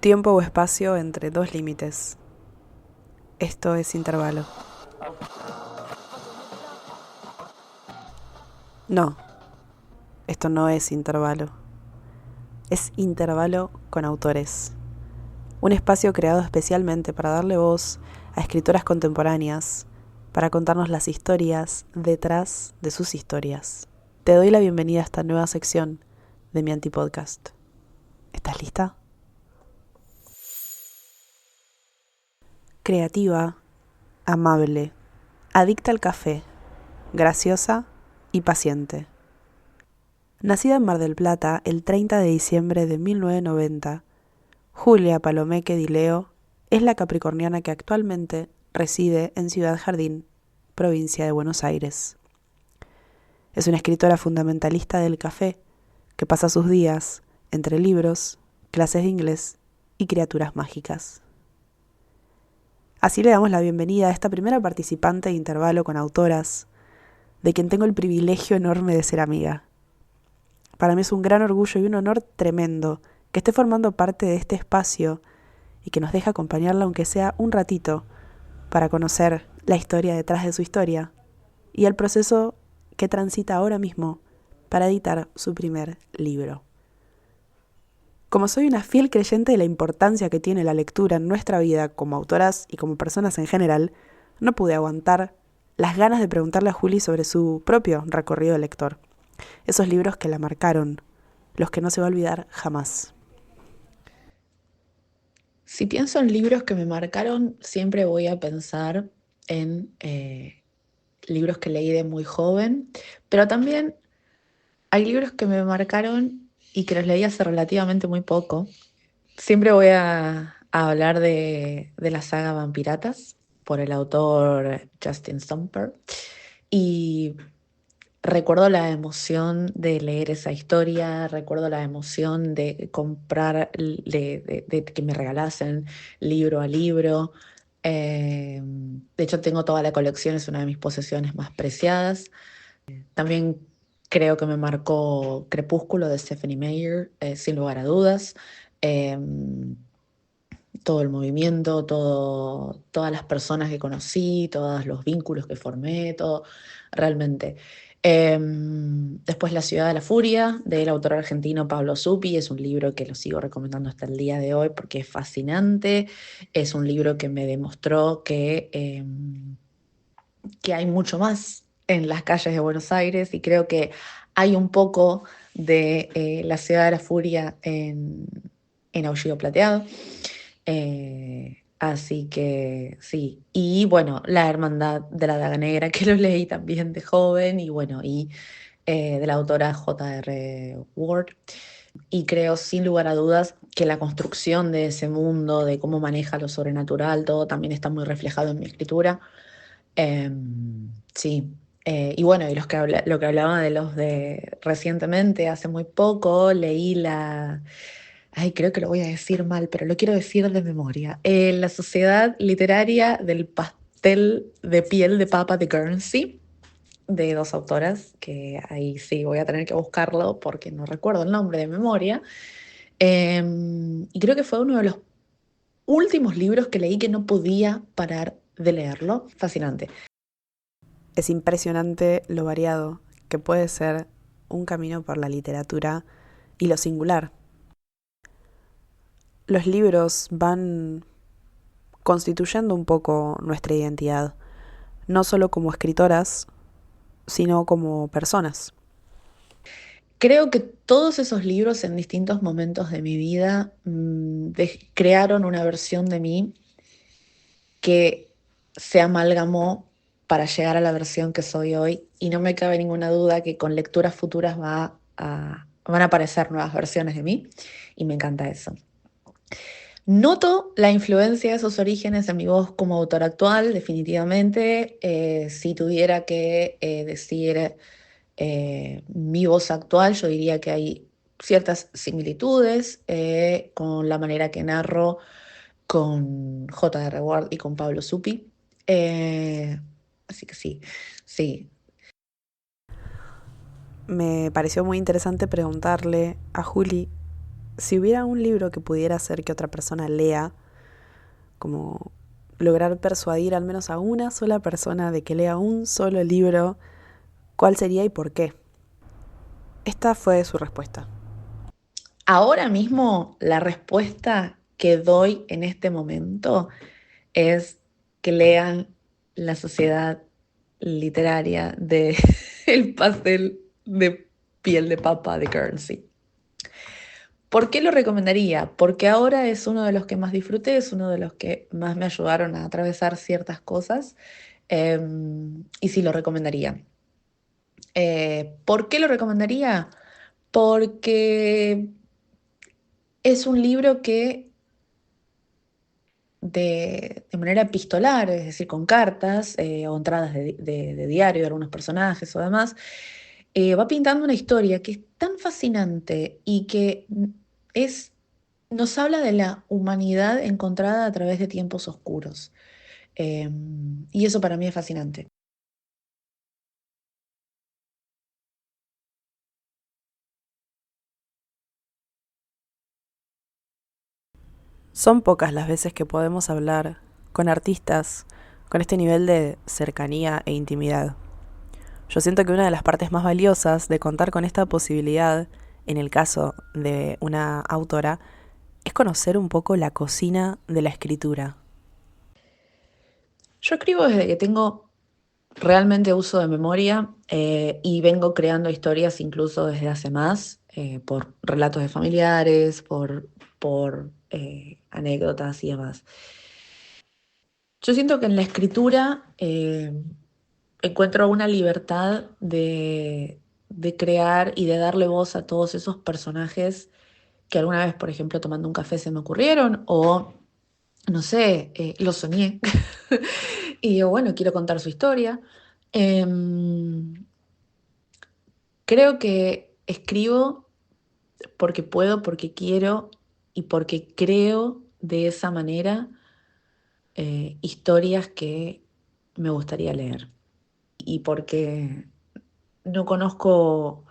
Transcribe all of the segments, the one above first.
Tiempo o espacio entre dos límites. Esto es intervalo. No, esto no es intervalo. Es intervalo con autores. Un espacio creado especialmente para darle voz a escritoras contemporáneas, para contarnos las historias detrás de sus historias. Te doy la bienvenida a esta nueva sección de mi antipodcast. ¿Estás lista? Creativa, amable, adicta al café, graciosa y paciente. Nacida en Mar del Plata el 30 de diciembre de 1990, Julia Palomeque Di Leo es la capricorniana que actualmente reside en Ciudad Jardín, provincia de Buenos Aires. Es una escritora fundamentalista del café que pasa sus días entre libros, clases de inglés y criaturas mágicas. Así le damos la bienvenida a esta primera participante de Intervalo con Autoras, de quien tengo el privilegio enorme de ser amiga. Para mí es un gran orgullo y un honor tremendo que esté formando parte de este espacio y que nos deje acompañarla aunque sea un ratito para conocer la historia detrás de su historia y el proceso que transita ahora mismo para editar su primer libro. Como soy una fiel creyente de la importancia que tiene la lectura en nuestra vida como autoras y como personas en general, no pude aguantar las ganas de preguntarle a Juli sobre su propio recorrido de lector. Esos libros que la marcaron, los que no se va a olvidar jamás. Si pienso en libros que me marcaron, siempre voy a pensar en libros que leí de muy joven, pero también hay libros que me marcaron y que los leí hace relativamente muy poco. Siempre voy a hablar de la saga Vampiratas por el autor Justin Stumper y recuerdo la emoción de leer esa historia, recuerdo la emoción de comprar, de que me regalasen libro a libro. De hecho, tengo toda la colección, es una de mis posesiones más preciadas. También creo que me marcó Crepúsculo de Stephanie Meyer, sin lugar a dudas. Todo el movimiento, todas las personas que conocí, todos los vínculos que formé, todo, realmente. Después La ciudad de la furia, del autor argentino Pablo Zupi, es un libro que lo sigo recomendando hasta el día de hoy porque es fascinante, es un libro que me demostró que hay mucho más en las calles de Buenos Aires y creo que hay un poco de La ciudad de la furia en Aullido Plateado. Así que sí. Y bueno, La Hermandad de la Daga Negra, que lo leí también de joven, y bueno, de la autora J.R. Ward. Y creo sin lugar a dudas que la construcción de ese mundo, de cómo maneja lo sobrenatural, todo también está muy reflejado en mi escritura. Sí. Y bueno, y lo que hablaba de los de recientemente, hace muy poco, leí la. Ay, creo que lo voy a decir mal, pero lo quiero decir de memoria. La Sociedad Literaria del Pastel de Piel de Papa de Guernsey, de dos autoras, que ahí sí voy a tener que buscarlo porque no recuerdo el nombre de memoria. Y creo que fue uno de los últimos libros que leí que no podía parar de leerlo. Fascinante. Es impresionante lo variado que puede ser un camino por la literatura y lo singular. Los libros van constituyendo un poco nuestra identidad, no solo como escritoras, sino como personas. Creo que todos esos libros en distintos momentos de mi vida crearon una versión de mí que se amalgamó para llegar a la versión que soy hoy y no me cabe ninguna duda que con lecturas futuras van a aparecer nuevas versiones de mí y me encanta eso. Noto la influencia de esos orígenes en mi voz como autora actual, definitivamente. Si tuviera que decir mi voz actual, yo diría que hay ciertas similitudes con la manera que narro con J.R. Ward y con Pablo Zupi. Eh, Así que sí, sí. Me pareció muy interesante preguntarle a Juli Si hubiera un libro que pudiera hacer que otra persona lea, como lograr persuadir al menos a una sola persona de que lea un solo libro, ¿cuál sería y por qué? Esta fue su respuesta. Ahora mismo la respuesta que doy en este momento es que lean La Sociedad Literaria de El Pastel de Piel de Papa de Guernsey. ¿Por qué lo recomendaría? Porque ahora es uno de los que más disfruté, es uno de los que más me ayudaron a atravesar ciertas cosas, y sí lo recomendaría. ¿Por qué lo recomendaría? Porque es un libro que de manera epistolar, es decir, con cartas o entradas de diario de algunos personajes o demás, va pintando una historia que es tan fascinante y que es, nos habla de la humanidad encontrada a través de tiempos oscuros. Y eso para mí es fascinante. Son pocas las veces que podemos hablar con artistas con este nivel de cercanía e intimidad. Yo siento que una de las partes más valiosas de contar con esta posibilidad, en el caso de una autora, es conocer un poco la cocina de la escritura. Yo escribo desde que tengo realmente uso de memoria, y vengo creando historias incluso desde hace más, por relatos de familiares, por anécdotas y demás. Yo siento que en la escritura encuentro una libertad de crear y de darle voz a todos esos personajes que alguna vez, por ejemplo, tomando un café se me ocurrieron o, no sé, lo soñé. Y digo, bueno, quiero contar su historia. Em, Creo que escribo porque puedo, porque quiero y porque creo de esa manera historias que me gustaría leer. Y porque no conozco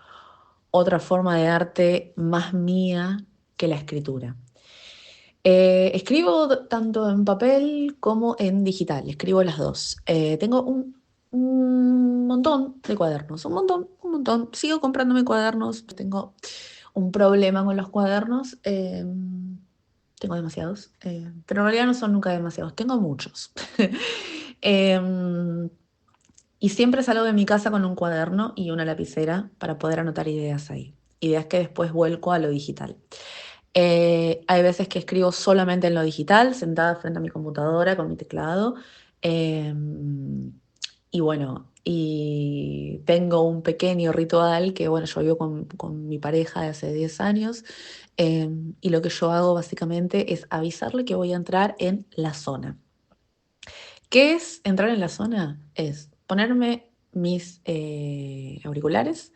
otra forma de arte más mía que la escritura. Escribo tanto en papel como en digital, escribo las dos. Tengo un montón de cuadernos, un montón, un montón. Sigo comprándome cuadernos, tengo un problema con los cuadernos. Tengo demasiados, pero en realidad no son nunca demasiados, tengo muchos. Em, y siempre salgo de mi casa con un cuaderno y una lapicera para poder anotar ideas ahí. Ideas que después vuelco a lo digital. Hay veces que escribo solamente en lo digital, sentada frente a mi computadora con mi teclado. eh, y bueno, y tengo un pequeño ritual que, bueno, yo vivo con mi pareja de hace 10 años. Y lo que yo hago básicamente es avisarle que voy a entrar en la zona. ¿Qué es entrar en la zona? Es ponerme mis auriculares,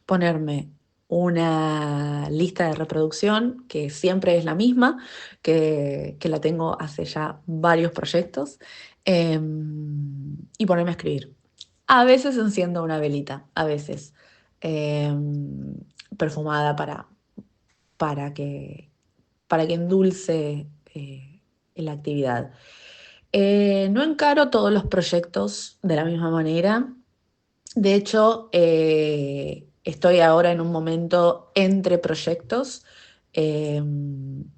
ponerme una lista de reproducción que siempre es la misma, que la tengo hace ya varios proyectos, y ponerme a escribir. A veces enciendo una velita, a veces perfumada para que, para que endulce la actividad. No encaro todos los proyectos de la misma manera. De hecho, estoy ahora en un momento entre proyectos, eh,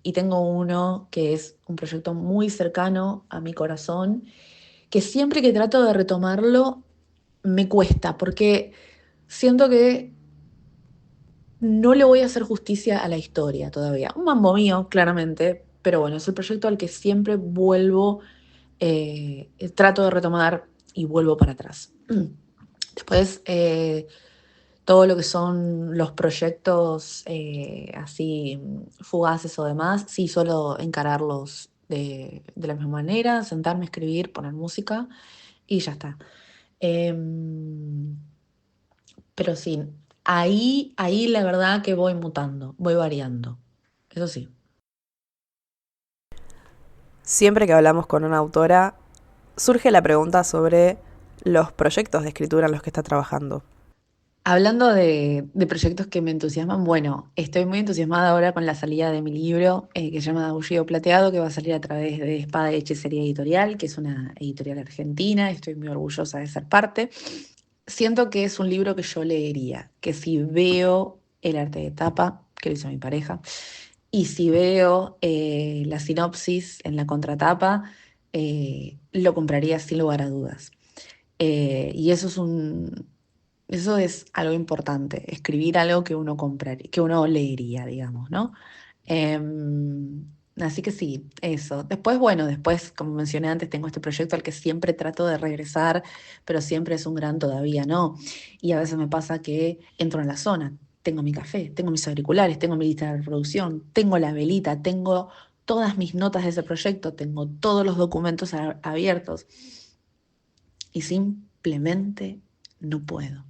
y tengo uno que es un proyecto muy cercano a mi corazón, que siempre que trato de retomarlo me cuesta porque siento que no le voy a hacer justicia a la historia todavía. Un mambo mío, claramente, pero bueno, es el proyecto al que siempre vuelvo, trato de retomar y vuelvo para atrás. Después, todo lo que son los proyectos así fugaces o demás, sí suelo encararlos de la misma manera, sentarme a escribir, poner música y ya está. Em, pero sí, ahí la verdad que voy mutando, voy variando. Eso sí. Siempre que hablamos con una autora, surge la pregunta sobre los proyectos de escritura en los que está trabajando. Hablando de proyectos que me entusiasman, bueno, estoy muy entusiasmada ahora con la salida de mi libro que se llama Aullido Plateado, que va a salir a través de Espada y Hechicería Editorial, que es una editorial argentina. Estoy muy orgullosa de ser parte. Siento que es un libro que yo leería, que si veo el arte de tapa, que lo hizo mi pareja, y si veo la sinopsis en la contratapa, lo compraría sin lugar a dudas. Y eso es algo importante, escribir algo que uno compraría, que uno leería, digamos, ¿no? Así que sí, eso. Después, bueno, después, como mencioné antes, tengo este proyecto al que siempre trato de regresar, pero siempre es un gran todavía no. Y a veces me pasa que entro en la zona, tengo mi café, tengo mis auriculares, tengo mi lista de reproducción, tengo la velita, tengo todas mis notas de ese proyecto, tengo todos los documentos abiertos y simplemente no puedo.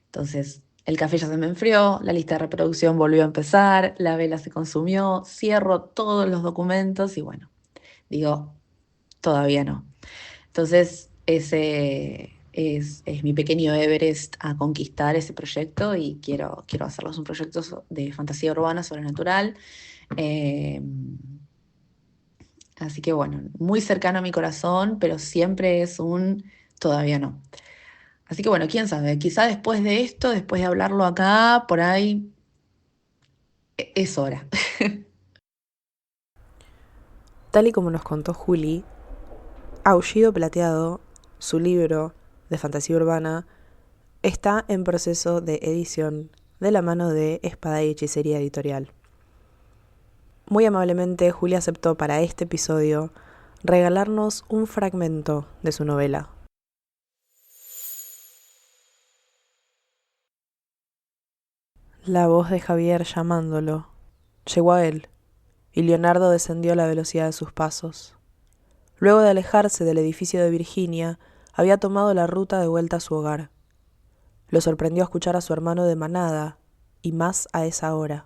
Entonces, el café ya se me enfrió, la lista de reproducción volvió a empezar, la vela se consumió, cierro todos los documentos y bueno, digo, todavía no. Entonces, ese es mi pequeño Everest a conquistar ese proyecto y quiero hacerlos un proyecto de fantasía urbana sobrenatural. Eh, Así que bueno, muy cercano a mi corazón, pero siempre es un todavía no. Así que bueno, quién sabe, quizá después de esto, después de hablarlo acá, por ahí es hora. Tal y como nos contó Juli, Aullido Plateado, su libro de fantasía urbana, está en proceso de edición de la mano de Espada y Hechicería Editorial. Muy amablemente, Juli aceptó para este episodio regalarnos un fragmento de su novela. La voz de Javier llamándolo llegó a él, y Leonardo descendió a la velocidad de sus pasos. Luego de alejarse del edificio de Virginia, había tomado la ruta de vuelta a su hogar. Lo sorprendió escuchar a su hermano de manada, y más a esa hora.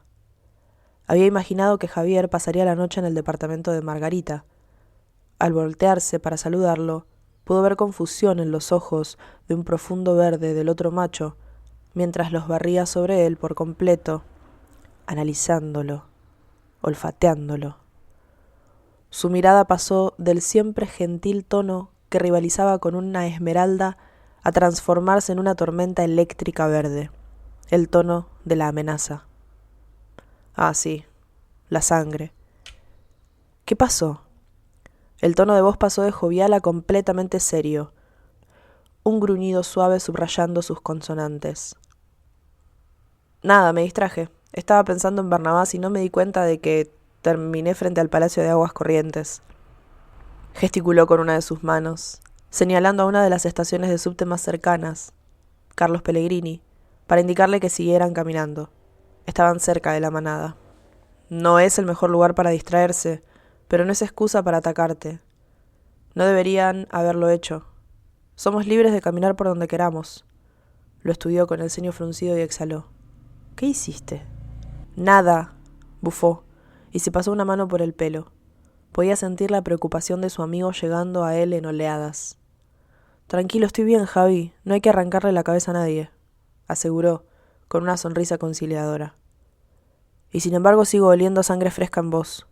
Había imaginado que Javier pasaría la noche en el departamento de Margarita. Al voltearse para saludarlo, pudo ver confusión en los ojos de un profundo verde del otro macho, mientras los barría sobre él por completo, analizándolo, olfateándolo. Su mirada pasó del siempre gentil tono que rivalizaba con una esmeralda a transformarse en una tormenta eléctrica verde, el tono de la amenaza. Ah, sí, la sangre. ¿Qué pasó? El tono de voz pasó de jovial a completamente serio, un gruñido suave subrayando sus consonantes. Nada, me distraje. Estaba pensando en Barnabás y no me di cuenta de que terminé frente al Palacio de Aguas Corrientes. Gesticuló con una de sus manos, señalando a una de las estaciones de subte más cercanas, Carlos Pellegrini, para indicarle que siguieran caminando. Estaban cerca de la manada. No es el mejor lugar para distraerse, pero no es excusa para atacarte. No deberían haberlo hecho. Somos libres de caminar por donde queramos. Lo estudió con el ceño fruncido y exhaló. ¿Qué hiciste? Nada, bufó, y se pasó una mano por el pelo. Podía sentir la preocupación de su amigo llegando a él en oleadas. Tranquilo, estoy bien, Javi. No hay que arrancarle la cabeza a nadie, aseguró, con una sonrisa conciliadora. Y sin embargo sigo oliendo sangre fresca en vos.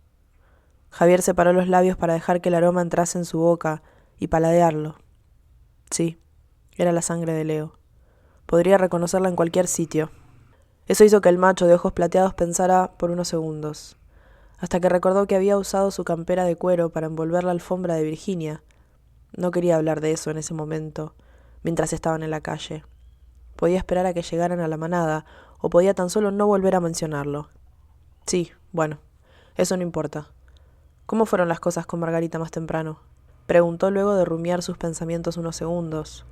Javier separó los labios para dejar que el aroma entrase en su boca y paladearlo. Sí, era la sangre de Leo. Podría reconocerla en cualquier sitio. Eso hizo que el macho de ojos plateados pensara por unos segundos, hasta que recordó que había usado su campera de cuero para envolver la alfombra de Virginia. No quería hablar de eso en ese momento, mientras estaban en la calle. Podía esperar a que llegaran a la manada, o podía tan solo no volver a mencionarlo. Sí, bueno, eso no importa. ¿Cómo fueron las cosas con Margarita más temprano? Preguntó luego de rumiar sus pensamientos unos segundos,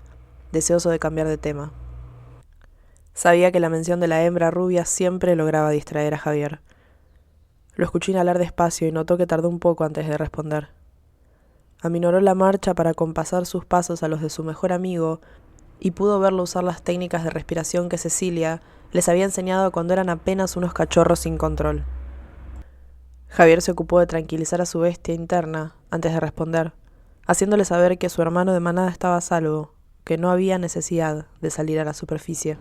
deseoso de cambiar de tema. Sabía que la mención de la hembra rubia siempre lograba distraer a Javier. Lo escuchó inhalar despacio y notó que tardó un poco antes de responder. Aminoró la marcha para compasar sus pasos a los de su mejor amigo y pudo verlo usar las técnicas de respiración que Cecilia les había enseñado cuando eran apenas unos cachorros sin control. Javier se ocupó de tranquilizar a su bestia interna antes de responder, haciéndole saber que su hermano de manada estaba a salvo, que no había necesidad de salir a la superficie.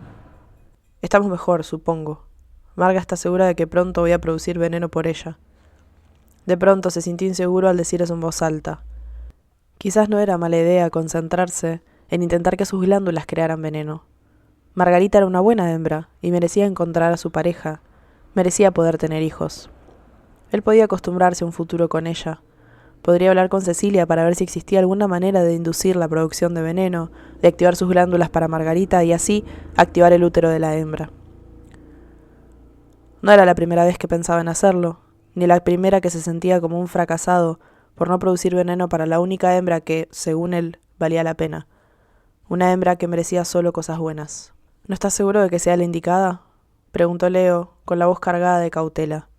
Estamos mejor, supongo. Marga está segura de que pronto voy a producir veneno por ella. De pronto se sintió inseguro al decir eso en voz alta. Quizás no era mala idea concentrarse en intentar que sus glándulas crearan veneno. Margarita era una buena hembra y merecía encontrar a su pareja, merecía poder tener hijos. Él podía acostumbrarse a un futuro con ella. Podría hablar con Cecilia para ver si existía alguna manera de inducir la producción de veneno, de activar sus glándulas para Margarita y así activar el útero de la hembra. No era la primera vez que pensaba en hacerlo, ni la primera que se sentía como un fracasado por no producir veneno para la única hembra que, según él, valía la pena. Una hembra que merecía solo cosas buenas. ¿No estás seguro de que sea la indicada?, preguntó Leo, con la voz cargada de cautela.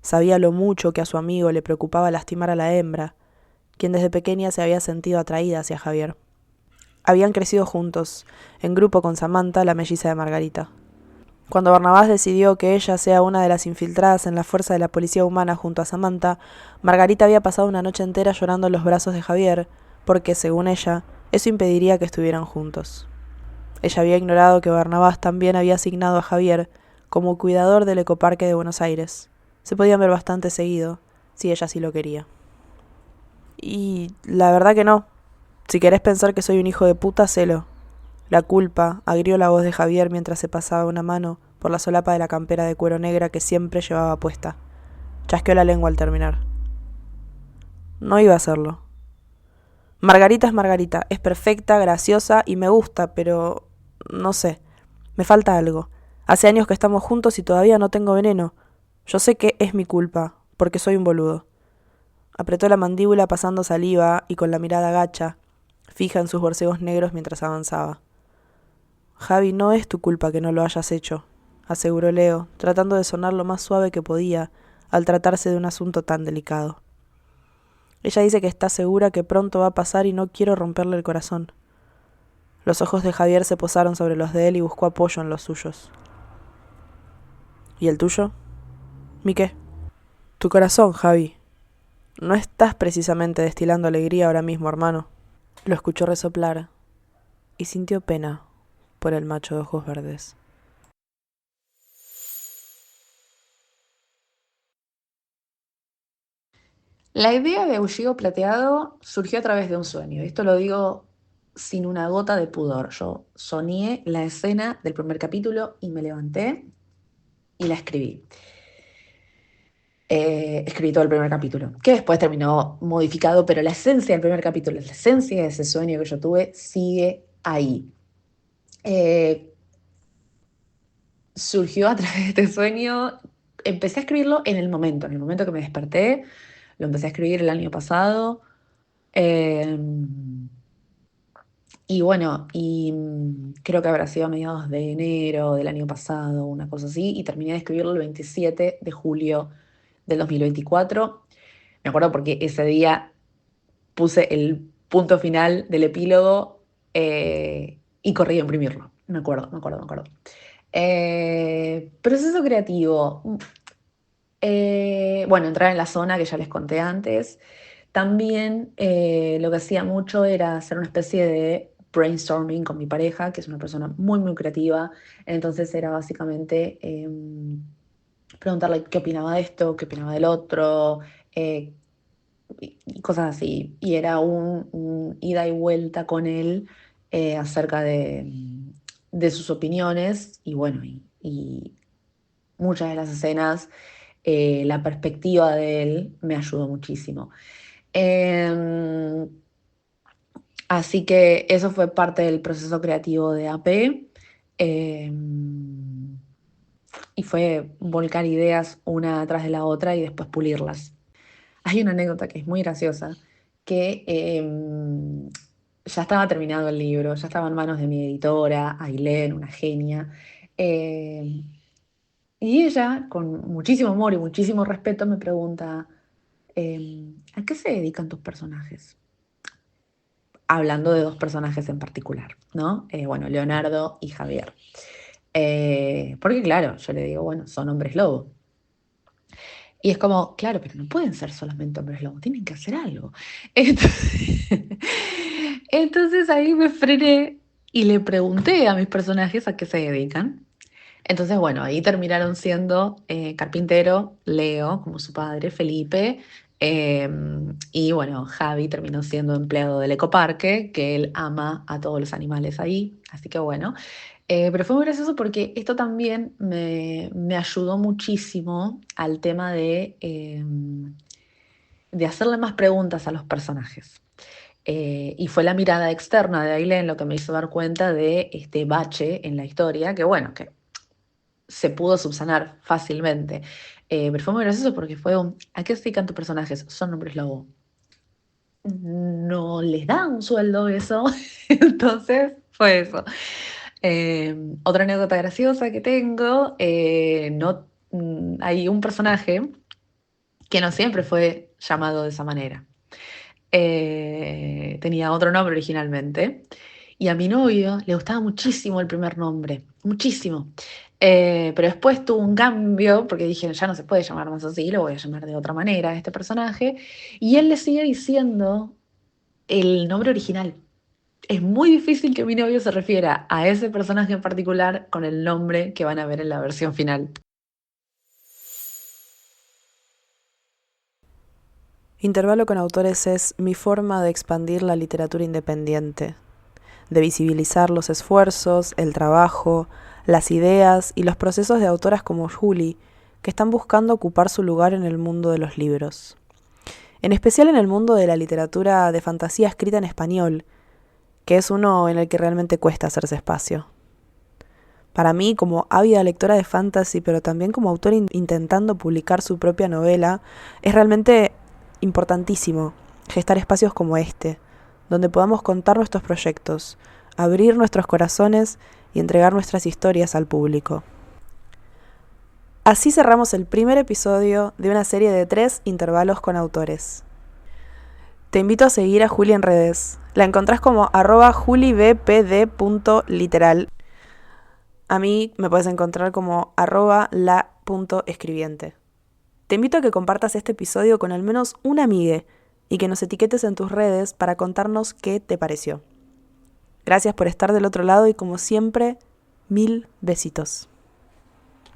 Sabía lo mucho que a su amigo le preocupaba lastimar a la hembra, quien desde pequeña se había sentido atraída hacia Javier. Habían crecido juntos, en grupo con Samantha, la melliza de Margarita. Cuando Barnabás decidió que ella sea una de las infiltradas en la fuerza de la policía humana junto a Samantha, Margarita había pasado una noche entera llorando en los brazos de Javier, porque, según ella, eso impediría que estuvieran juntos. Ella había ignorado que Barnabás también había asignado a Javier como cuidador del ecoparque de Buenos Aires. Se podían ver bastante seguido, si ella sí lo quería. Y la verdad que no. Si querés pensar que soy un hijo de puta, hacelo. La culpa agrió la voz de Javier mientras se pasaba una mano por la solapa de la campera de cuero negra que siempre llevaba puesta. Chasqueó la lengua al terminar. No iba a hacerlo. Margarita es Margarita, es perfecta, graciosa y me gusta, pero no sé, me falta algo. Hace años que estamos juntos y todavía no tengo veneno. Yo sé que es mi culpa, porque soy un boludo. Apretó la mandíbula pasando saliva y con la mirada gacha, fija en sus borcegos negros mientras avanzaba. Javi, no es tu culpa que no lo hayas hecho, aseguró Leo, tratando de sonar lo más suave que podía al tratarse de un asunto tan delicado. Ella dice que está segura que pronto va a pasar y no quiero romperle el corazón. Los ojos de Javier se posaron sobre los de él y buscó apoyo en los suyos. ¿Y el tuyo? ¿Mi qué? Tu corazón, Javi. No estás precisamente destilando alegría ahora mismo, hermano. Lo escuchó resoplar y sintió pena por el macho de ojos verdes. La idea de Aullido Plateado surgió a través de un sueño. Esto lo digo sin una gota de pudor. Yo soñé la escena del primer capítulo y me levanté y la escribí. Escribí todo el primer capítulo, que después terminó modificado, pero la esencia del primer capítulo, la esencia de ese sueño que yo tuve, sigue ahí. Surgió a través de este sueño, empecé a escribirlo en el momento que me desperté, lo empecé a escribir el año pasado. Eh, y bueno, creo que habrá sido a mediados de enero del año pasado, una cosa así, y terminé de escribirlo el 27 de julio del 2024. Me acuerdo porque ese día puse el punto final del epílogo y corrí a imprimirlo. Me acuerdo. Proceso creativo. Bueno, entrar en la zona que ya les conté antes. También lo que hacía mucho era hacer una especie de brainstorming con mi pareja, que es una persona muy, muy creativa. Entonces era básicamente preguntarle qué opinaba de esto, qué opinaba del otro, eh, y cosas así. Y era un ida y vuelta con él acerca de sus opiniones. Y bueno, y muchas de las escenas, la perspectiva de él me ayudó muchísimo. Eh, Así que eso fue parte del proceso creativo de AP. eh, y fue volcar ideas una tras de la otra y después pulirlas. Hay una anécdota que es muy graciosa, que ya estaba terminado el libro, ya estaba en manos de mi editora, Ailén, una genia. eh, y ella, con muchísimo amor y muchísimo respeto, me pregunta, ¿a qué se dedican tus personajes? Hablando de dos personajes en particular, ¿no? Bueno, Leonardo y Javier. Porque claro, yo le digo, bueno, son hombres lobo. Y es como, claro, pero no pueden ser solamente hombres lobo, tienen que hacer algo. Entonces, entonces ahí me frené y le pregunté a mis personajes a qué se dedican. Entonces, bueno, ahí terminaron siendo Carpintero, Leo, como su padre, Felipe, y bueno, Javi terminó siendo empleado del ecoparque, que él ama a todos los animales ahí, así que bueno. Pero fue muy gracioso porque esto también me ayudó muchísimo al tema de hacerle más preguntas a los personajes. Y fue la mirada externa de Ailén lo que me hizo dar cuenta de este bache en la historia, que bueno, que se pudo subsanar fácilmente. Pero fue muy gracioso porque fue ¿a qué se dedican tus personajes? Son hombres lobo. No les da un sueldo eso, entonces fue eso. Otra anécdota graciosa que tengo, no, hay un personaje que no siempre fue llamado de esa manera. Tenía otro nombre originalmente. Y a mi novio le gustaba muchísimo el primer nombre, muchísimo. Pero después tuvo un cambio, porque dije, ya no se puede llamar más así, lo voy a llamar de otra manera a este personaje. Y él le sigue diciendo el nombre original. Es muy difícil que mi novio se refiera a ese personaje en particular con el nombre que van a ver en la versión final. Intervalo con autores es mi forma de expandir la literatura independiente, de visibilizar los esfuerzos, el trabajo, las ideas y los procesos de autoras como Juli, que están buscando ocupar su lugar en el mundo de los libros. En especial en el mundo de la literatura de fantasía escrita en español, que es uno en el que realmente cuesta hacerse espacio. Para mí, como ávida lectora de fantasy, pero también como autora intentando publicar su propia novela, es realmente importantísimo gestar espacios como este, donde podamos contar nuestros proyectos, abrir nuestros corazones y entregar nuestras historias al público. Así cerramos el primer episodio de una serie de 3 intervalos con autores. Te invito a seguir a Juli en redes. La encontrás como @julibpd.literal. A mí me puedes encontrar como @la.escribiente. Te invito a que compartas este episodio con al menos una amiga y que nos etiquetes en tus redes para contarnos qué te pareció. Gracias por estar del otro lado y como siempre, 1000 besitos.